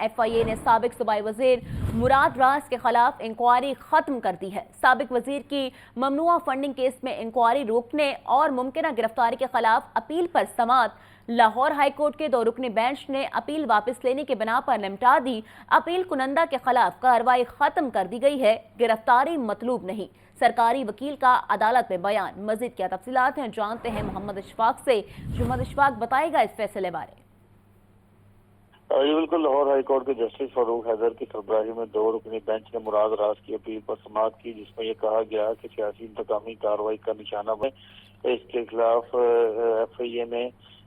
FIA ने साबिक सूबाई वजीर मुराद रास के खिलाफ इंक्वायरी खत्म कर दी है। साबिक वजीर की ममनुआ फंडिंग केस में इंक्वायरी रोकने और मुमकिन गिरफ्तारी के खिलाफ अपील पर समाअत लाहौर हाई कोर्ट के 2 रुकनी बेंच ने अपील वापस लेने के बिना पर निपटा दी। अपील कुनंदा के खिलाफ कार्रवाई खत्म कर दी गई है, गिरफ्तारी मतलूब नहीं। सरकारी वकील का अदालत में बयान। मजीद क्या तफसीलात हैं जानते हैं मोहम्मद इशफाक से। मोहम्मद इशफाक बताएगा इस फैसले बारे। ये बिल्कुल लाहौर हाई कोर्ट के जस्टिस फारूक हैदर की सरबराही में 2 रुकनी बेंच ने मुराद रास की अपील पर समाअत की, जिसमें यह कहा गया कि सियासी इंतकामी कार्रवाई का निशाना बने। इसके खिलाफ FIA ने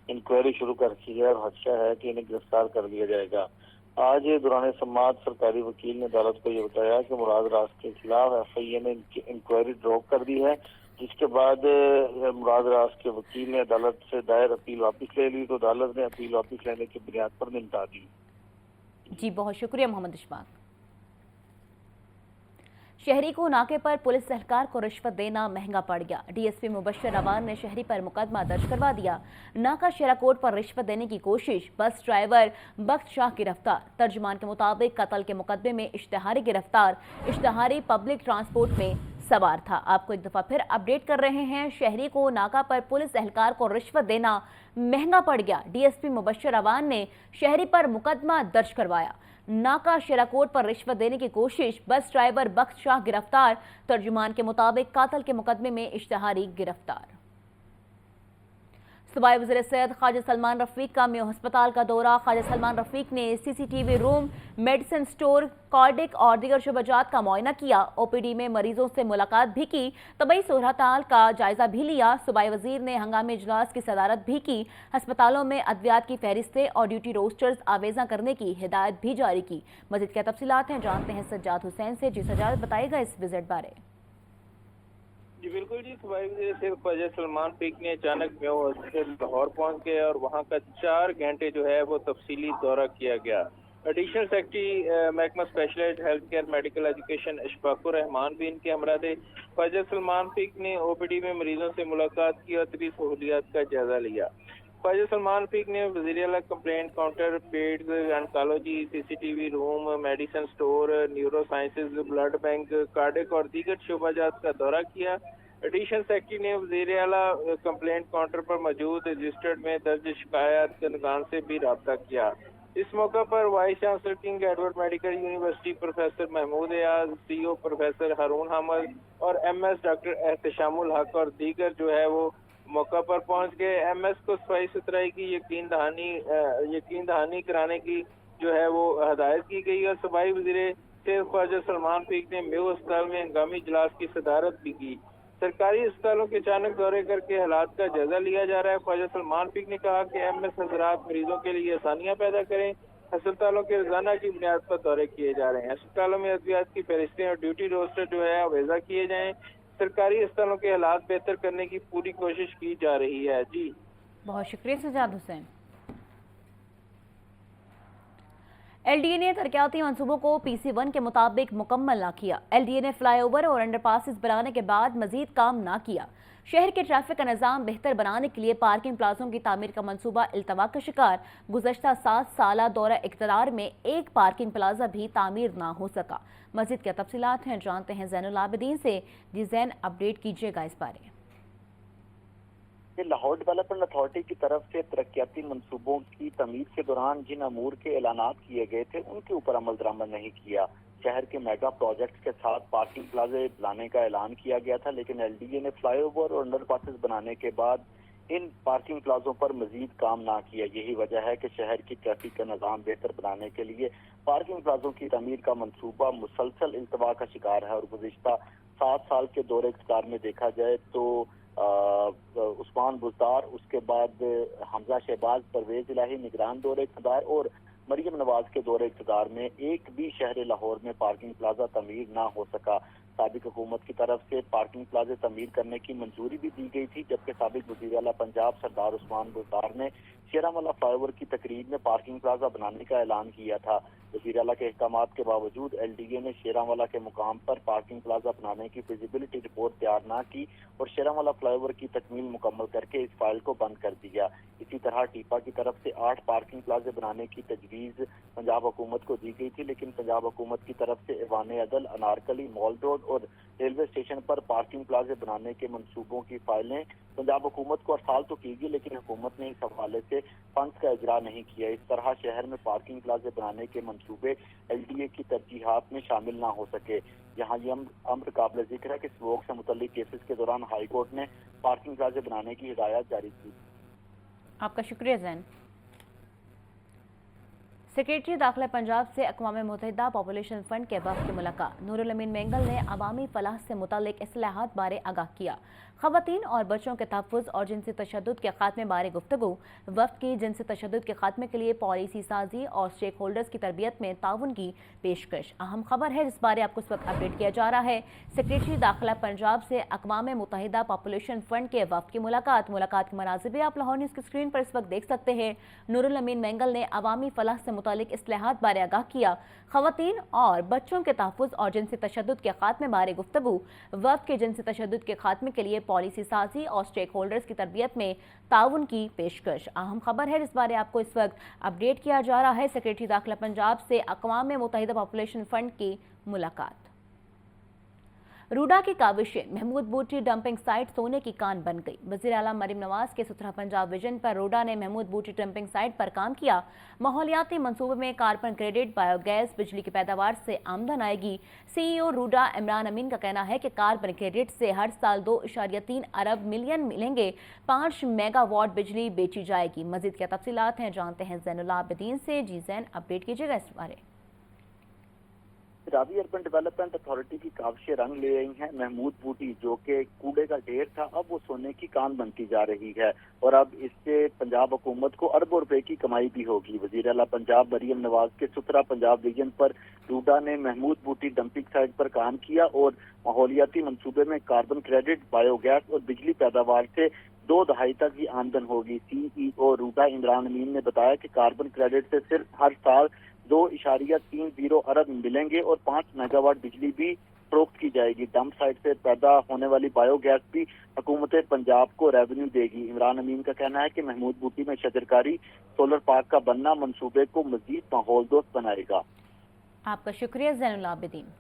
इंक्वायरी शुरू कर दी है और खदशा है कि इन्हें गिरफ्तार कर लिया जाएगा। आज दौरान समाअत सरकारी वकील ने अदालत को यह बताया कि मुराद रास के खिलाफ FIA ने इंक्वायरी ड्रॉप कर दी है, जिसके बाद मुराद रास के वकील ने अदालत से दायर अपील वापस ले ली, तो अदालत ने अपील वापस लेने की बुनियाद पर निपटा दी। जी बहुत शुक्रिया मोहम्मद इशफाक। शहरी को नाके पर पुलिस एहलकार को रिश्वत देना महंगा पड़ गया। DSP मुबश्शिर अवान ने शहरी पर मुकदमा दर्ज करवा दिया। नाका शेराकोट पर रिश्वत देने की कोशिश, बस ड्राइवर बख्त शाह गिरफ्तार। तर्जुमान के मुताबिक कत्ल के मुकदमे में इश्तिहारी गिरफ्तार। इश्तिहारी पब्लिक ट्रांसपोर्ट में सवार था। आपको एक दफा फिर अपडेट कर रहे हैं, शहरी को नाका पर पुलिस एहलकार को रिश्वत देना महंगा पड़ गया। DSP मुबश्शिर अवान ने शहरी पर मुकदमा दर्ज करवाया। नाका शेराकोट पर रिश्वत देने की कोशिश, बस ड्राइवर बख्त शाह गिरफ्तार। तर्जुमान के मुताबिक कातल के मुकदमे में इश्तिहारी गिरफ्तार। सूबाई वज़ीर सेहत ख्वाजा सलमान रफीक का मेयो हस्पताल का दौरा। ख्वाजा सलमान रफीक ने CCTV room, medicine store, cardiac और दीगर शुबजात का मुआयना किया। OPD में मरीजों से मुलाकात भी की, तबई सूरत-हाल का जायजा भी लिया। सूबाई वजीर ने हंगामी इजलास की सदारत भी की। अस्पतालों में अद्वियात की फहरिस्तें और ड्यूटी रोस्टर्स आवेजा करने की हिदायत भी जारी की। मजीद क्या तफसीलात हैं जानते हैं सज्जाद हुसैन से। जी सज्जाद बताएगा इस विजिट बारे। जी बिल्कुल जी, सूबाई वज़ीर सेहत ख्वाजा सलमान रफीक ने अचानक मेयो हॉस्पिटल लाहौर पहुंच गए और वहां का 4 घंटे जो है वो तफसीली दौरा किया गया। एडिशनल सेक्रेटरी महकमा specialised health care medical education Ashfaqur Rahman भी इनके हमरा थे। ख्वाजा सलमान रफीक ने OPD में मरीजों से मुलाकात की और तबी सहूलियात का जायजा लिया। ख्वाजा सलमान रफीक ने वज़ीर आला complaint counter, peds, oncology, CCTV room, medicine store, neuro sciences, blood bank, cardiac और दीगर शोबाजात का दौरा किया। एडिशनल सेक्रेटरी ने वज़ीर आला कंप्लेंट काउंटर पर मौजूद रजिस्टर्ड में दर्ज शिकायत करनदान से भी रब्ता किया। इस मौका पर vice chancellor King Edward medical university professor Mahmood Ayaz, CO professor Haroon Hamid और MS डॉक्टर एहतशामुल हक और दीगर जो है वो मौका पर पहुंच गए। MS को सफाई सुथराई की यकीन दहानी कराने की जो है वो हदायत की गई और सूबाई वज़ीर सेहत ख्वाजा सलमान रफीक ने मेयो अस्पताल में हंगामी इजलास की सदारत भी की। सरकारी अस्पतालों के अचानक दौरे करके हालात का जायजा लिया जा रहा है। ख्वाजा सलमान रफीक ने कहा कि MS हजरात मरीजों के लिए आसानियां पैदा करें। अस्पतालों के रोजाना की बुनियाद पर दौरे किए जा रहे हैं। अस्पतालों में अद्वियात की फहरिस्तें और ड्यूटी रोस्टर जो है आवेजा किए जाएं। सरकारी अस्पतालों के हालात बेहतर करने की पूरी कोशिश की जा रही है। जी बहुत शुक्रिया सज्जाद हुसैन। LDA ने तरक्याती मंसूबों को PC1 के मुताबिक मुकम्मल ना किया। LDA ने फ्लाईओवर और अंडरपासेस बनाने के बाद मजीद काम ना किया। शहर के ट्रैफिक का निज़ाम बेहतर बनाने के लिए पार्किंग प्लाजों की तामीर का मंसूबा इल्तवा का शिकार। गुज़श्ता 7 साल दौरा इक़्तिदार में एक पार्किंग प्लाजा भी तामीर ना हो सका। मज़ीद क्या तफसीलात हैं जानते हैं ज़ैनुल आबिदीन से। जी ज़ैन अपडेट कीजिएगा इस बारे। लाहौर डेवलपमेंट अथॉरिटी की तरफ से तरक्याती मंसूबों की तमीर के दौरान जिन अमूर के ऐलानात किए गए थे उनके ऊपर अमल दरामद नहीं किया। शहर के मेगा प्रोजेक्ट के साथ पार्किंग प्लाजे बनाने का ऐलान किया गया था, लेकिन LDA ने फ्लाईओवर और अंडरपासेस बनाने के बाद इन पार्किंग प्लाजों पर मजीद काम ना किया। यही वजह है कि शहर की ट्रैफिक का निज़ाम बेहतर बनाने के लिए पार्किंग प्लाजों की तमीर का मंसूबा मुसलसल इल्तवा का शिकार है और गुज़िश्ता 7 साल के दौरे इक़्तिदार में देखा जाए तो उस्मान बुज़दार, उसके बाद हमजा शहबाज, परवेज इलाही निगरान दौरे इक़्तिदार और मरियम नवाज के दौरे इक़्तिदार में एक भी शहर लाहौर में पार्किंग प्लाजा तमीर ना हो सका। साबिक हुकूमत की तरफ से पार्किंग प्लाजे तमीर करने की मंजूरी भी दी गई थी, जबकि साबिक वज़ीर आला पंजाब सरदार उस्मान बुज़दार ने शेरामला फ्लाईओवर की तकरीब में पार्किंग प्लाजा बनाने का ऐलान किया था। وزیر اعلیٰ کے احکامات کے باوجود LDA نے شیرانوالہ کے مقام پر پارکنگ پلازا بنانے کی فیزیبلٹی رپورٹ تیار نہ کی اور شیرانوالہ فلائی اوور کی تکمیل مکمل کر کے اس فائل کو بند کر دیا۔ اسی طرح ٹیپا کی طرف سے 8 پارکنگ پلازے بنانے کی تجویز پنجاب حکومت کو دی گئی تھی، لیکن پنجاب حکومت کی طرف سے ایوان عدل، انارکلی، مال روڈ اور ریلوے اسٹیشن پر پارکنگ پلازے بنانے کے منصوبوں کی فائلیں پنجاب حکومت کو ارسال تو کی گئی، لیکن حکومت نے اس حوالے سے فنڈز کا اجرا نہیں کیا۔ اس طرح شہر میں پارکنگ پلازے بنانے کے منصوبے LDA کی ترجیحات میں شامل نہ ہو سکے۔ یہاں یہ امر قابل ذکر ہے کہ سموک سے متعلق کیسز کے دوران ہائی کورٹ نے پارکنگ پلازے بنانے کی ہدایت جاری کی۔ آپ کا شکریہ زین۔ سیکریٹری داخلہ پنجاب سے اقوام متحدہ پاپولیشن فنڈ کے وفد کی ملاقات۔ نور الامین مینگل نے عوامی فلاح سے متعلق اصلاحات بارے آگاہ کیا۔ خواتین اور بچوں کے تحفظ اور جنسی تشدد کے خاتمے بارے گفتگو۔ وفد کی جنسی تشدد کے خاتمے کے لیے پالیسی سازی اور اسٹیک ہولڈرز کی تربیت میں تعاون کی پیشکش۔ اہم خبر ہے جس بارے آپ کو اس وقت اپڈیٹ کیا جا رہا ہے۔ سیکریٹری داخلہ پنجاب سے اقوام متحدہ پاپولیشن فنڈ کے وفد کی ملاقات کے مناظر بھی آپ لاہور نیوز کی اسکرین پر اس وقت دیکھ سکتے ہیں۔ نور الامین مینگل نے عوامی فلاح سے متعلق اصلاحات بارے آگاہ کیا۔ خواتین اور بچوں کے تحفظ اور جنسی تشدد کے خاتمے بارے گفتگو۔ وفد کے جنسی تشدد کے خاتمے کے لیے پالیسی سازی اور اسٹیک ہولڈرز کی تربیت میں تعاون کی پیشکش۔ اہم خبر ہے جس بارے آپ کو اس وقت اپڈیٹ کیا جا رہا ہے۔ سیکریٹری داخلہ پنجاب سے اقوام متحدہ پاپولیشن فنڈ کی ملاقات۔ روڈا کی کاوشیں، محمود بوٹی ڈمپنگ سائٹ سونے کی کان بن گئی۔ وزیر اعلیٰ مریم نواز کے 17 پنجاب ویژن پر روڈا نے محمود بوٹی ڈمپنگ سائٹ پر کام کیا۔ ماحولیاتی منصوبے میں کاربن کریڈٹ، بایو گیس، بجلی کی پیداوار سے آمدن آئے گی۔ CEO روڈا عمران امین کا کہنا ہے کہ کاربن کریڈٹ سے ہر سال 2.3 ارب ملین ملیں گے۔ 5 میگا واٹ بجلی بیچی جائے گی۔ مزید کیا تفصیلات ہیں جانتے ہیں زین العابدین سے۔ جی زین، اپڈیٹ کیجیے گا اس بارے۔ راوی اربن ڈیولپمنٹ اتھارٹی کی کاوشیں رنگ لے رہی ہیں۔ محمود بوٹی جو کہ کوڑے کا ڈھیر تھا، اب وہ سونے کی کان بنتی جا رہی ہے اور اب اس سے پنجاب حکومت کو اربوں روپے کی کمائی بھی ہوگی۔ وزیر اعلیٰ پنجاب مریم نواز کے 17 پنجاب ڈویژن پر روڈا نے محمود بوٹی ڈمپنگ سائٹ پر کام کیا اور ماحولیاتی منصوبے میں کاربن کریڈٹ، بایو گیس اور بجلی پیداوار سے 2 دہائی تک کی آمدن ہوگی۔ CEO روڈا عمران امین نے بتایا کہ کاربن کریڈٹ سے صرف ہر سال 2.30 ارب ملیں گے اور 5 میگا واٹ بجلی بھی فروخت کی جائے گی۔ ڈمپ سائٹ سے پیدا ہونے والی بایو گیس بھی حکومت پنجاب کو ریونیو دے گی۔ عمران امین کا کہنا ہے کہ محمود بوٹی میں شجرکاری سولر پارک کا بننا منصوبے کو مزید ماحول دوست بنائے گا۔ آپ کا شکریہ زین العابدین۔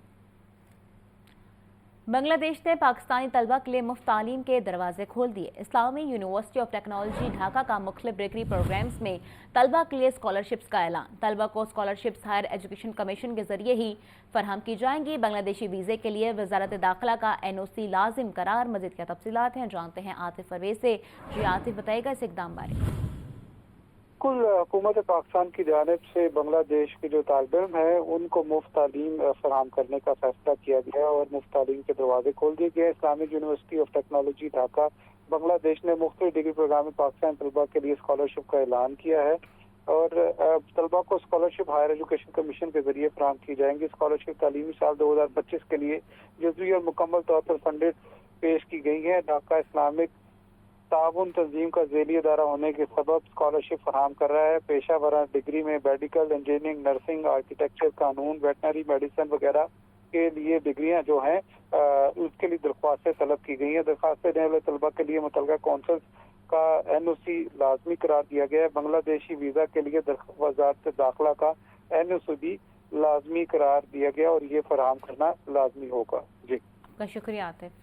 بنگلہ دیش نے پاکستانی طلبہ کے لیے مفت تعلیم کے دروازے کھول دیے۔ اسلامی یونیورسٹی آف ٹیکنالوجی ڈھاکہ کا مختلف ڈگری پروگرامز میں طلبہ کے لیے اسکالرشپس کا اعلان۔ طلبہ کو اسکالرشپس ہائر ایجوکیشن کمیشن کے ذریعے ہی فراہم کی جائیں گی۔ بنگلہ دیشی ویزے کے لیے وزارت داخلہ کا NOC لازم قرار۔ مزید کیا تفصیلات ہیں جانتے ہیں عاطف پرویز سے۔ جی عاطف، بتائے گا اس اقدام بارے۔ بالکل، حکومت پاکستان کی جانب سے بنگلہ دیش کے جو طالب علم ہیں ان کو مفت تعلیم فراہم کرنے کا فیصلہ کیا گیا اور مفت تعلیم کے دروازے کھول دیے گئے۔ Islamic University of Technology Dhaka Bangladesh نے مختلف ڈگری پروگرام میں پاکستان طلبہ کے لیے اسکالرشپ کا اعلان کیا ہے اور طلبہ کو اسکالرشپ ہائر ایجوکیشن کمیشن کے ذریعے فراہم کی جائیں گی۔ اسکالرشپ تعلیمی سال 2025 کے لیے جزوی اور مکمل طور پر فنڈڈ پیش کی گئی ہے۔ ڈھاکہ اسلامک تعاون تنظیم کا ذیلی ادارہ ہونے کے سبب اسکالرشپ فراہم کر رہا ہے۔ پیشہ ورانہ ڈگری میں میڈیکل، انجینئرنگ، نرسنگ، آرکیٹیکچر، قانون، ویٹنری میڈیسن وغیرہ کے لیے ڈگریاں جو ہیں اس کے لیے درخواستیں طلب کی گئی ہیں۔ درخواستیں دینے والے طلبہ کے لیے متعلقہ کونسل کا NOC لازمی قرار دیا گیا ہے۔ بنگلہ دیشی ویزا کے لیے وزارت داخلہ کا NOC بھی لازمی قرار دیا گیا اور یہ فراہم کرنا لازمی ہوگا۔ جی، کا شکریہ عاطف۔